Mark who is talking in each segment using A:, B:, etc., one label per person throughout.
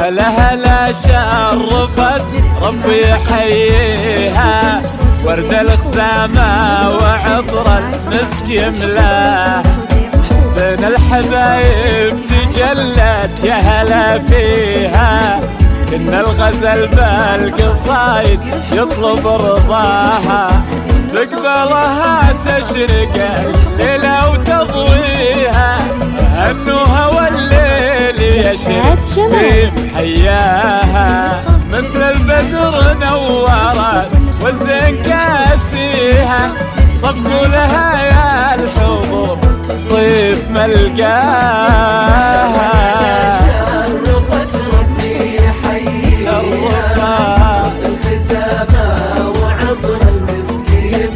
A: هلا هلا شرفت ربي يحييها، ورد الخزامة وعطر المسك يملاه، بين الحبايب تجلت يا هلا فيها، إن الغزل بالقصايد يطلب رضاها، بقبلها تشرق الليلة وتضويها، هنوها والليل يشرق في محياها، مثل البدر نورت والزين كاسيها، صفقوا لها يا الحضور طيب ملقاها.
B: شرفت ربي يحييها، الخزامة وعطر المسكين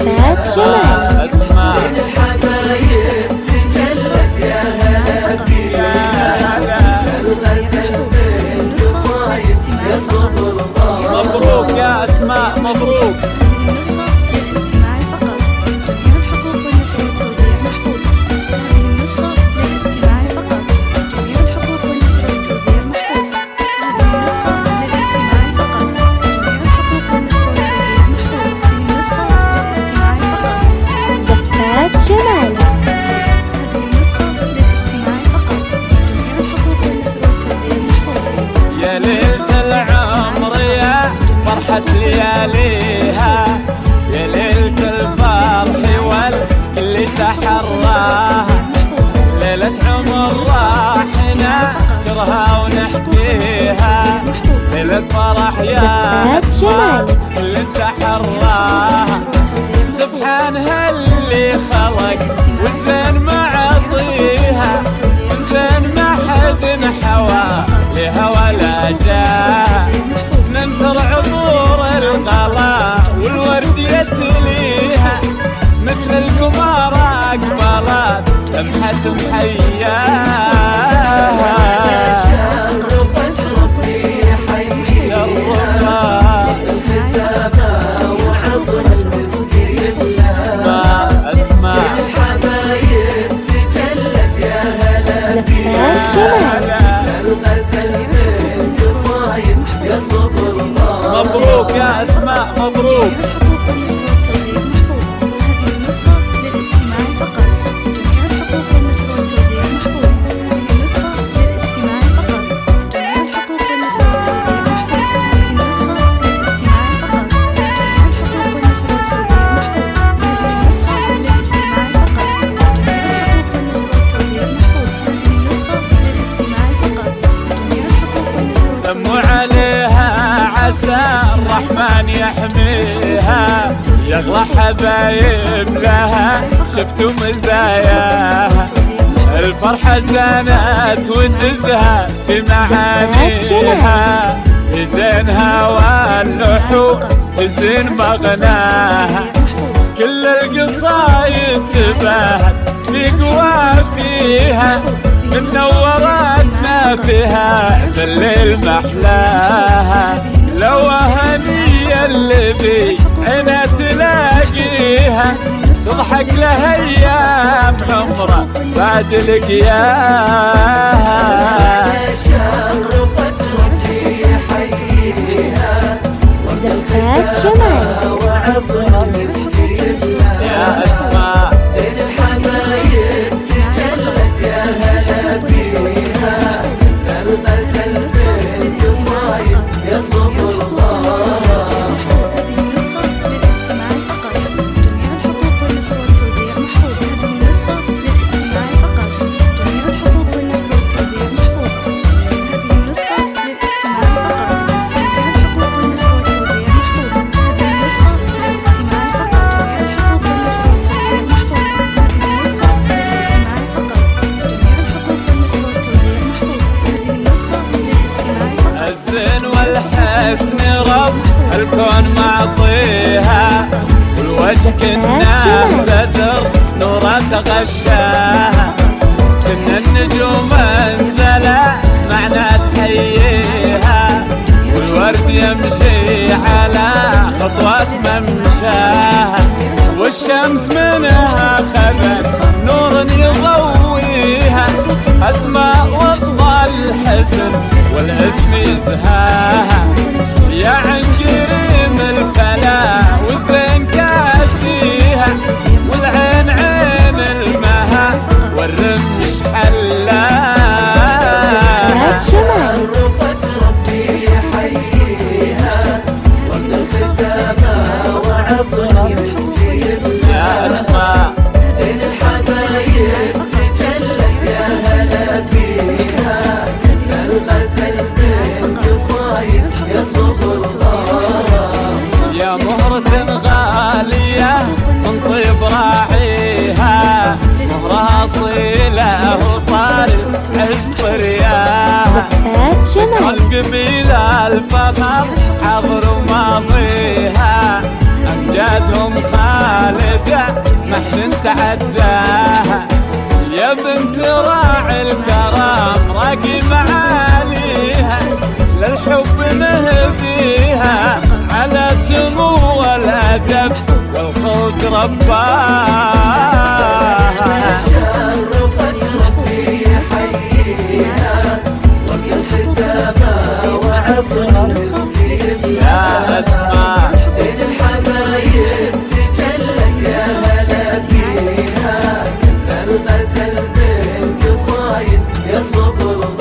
A: اسمع
B: من الحبايب تجلت يا هلا فيها، الغزل بالقصايد يطلب رضاها.
A: مبروك يا اسماء مبروك. يا ليلة العمر يا فرحة لياليها، يا ليلة الفرح واللي تحراها، ليلة عمر راح نذكرها ونحكيها، ليلة فرح يا أسماء اللي تحراها، سبحانها اللي خلق والزين معطيها، والزين ما حد حوى لها ولا جاه، ننثر عطور الغلا والورد يتليها، مثل القمر اقبلت لمحة محياها.
B: شرفت ربي يحييها، الخزامة وعطر المسكين
A: ما اسمع
B: من الحبايب تجلت يا هلا فيها، الغزل بالقصايد يطلب رضاها.
A: مبروك يا اسماء مبروك. سموا عليها عسى الرحمن يحميها، يغلى حبايب لها شفتوا مزاياها، الفرحة زانت وتزهى في معانيها، يزينها واللحوم يزين مغناها، كل القصايد تباهت بقوى فيها، من نورتنا فيها بالليل محلاها، لو هنية اللي بي عينها تلاقيها، تضحك لها ايام عمره بعد لقياها.
B: شرفت ربي يحييها،
C: زفات جمال
B: وعطر المسكين
A: يا اسماء
B: بين الحبايب تجلت يا هلا فيها، الغزل بالقصايد يطلب رضاها.
A: الزين والحسن رب الكون معطيها، والوجه كنا بدر نورا تغشاها، كنا النجوم انزلا معنا تحييها، والورد يمشي على خطوات ممشاها، والشمس منها خبت نور يضويها، أسماء وصف الحسن والعز الاسم يزهاها يا عنقريم الفلا والزين كاسيها والعين عين المها والرمش حلاها
B: عرفت ربي يحييها ورد الخزامة وعطر مسكين
A: يا أسماء
B: بين الحبايب تجلت يا هلا بيها الغزل بالقصايد يطلب الله
A: يا مهرة غالية من طيب راعيها مهرها أصيلة وطارد عز طرياها
C: زفات جمال
A: القبيلة الفخر حضر ماضيها أمجادهم خالدة ما حد تعداها يا بنت راعي الكرام راقي معاليها للحب نهديها على سمو الأدب والخلق رباها
B: شرفت ربي يحييها ورد الحزامة وعطر مسكين
A: يا أسماء
B: بين الحبايب تجلت يا هلا بيها الغزل بالقصايد يطلب الله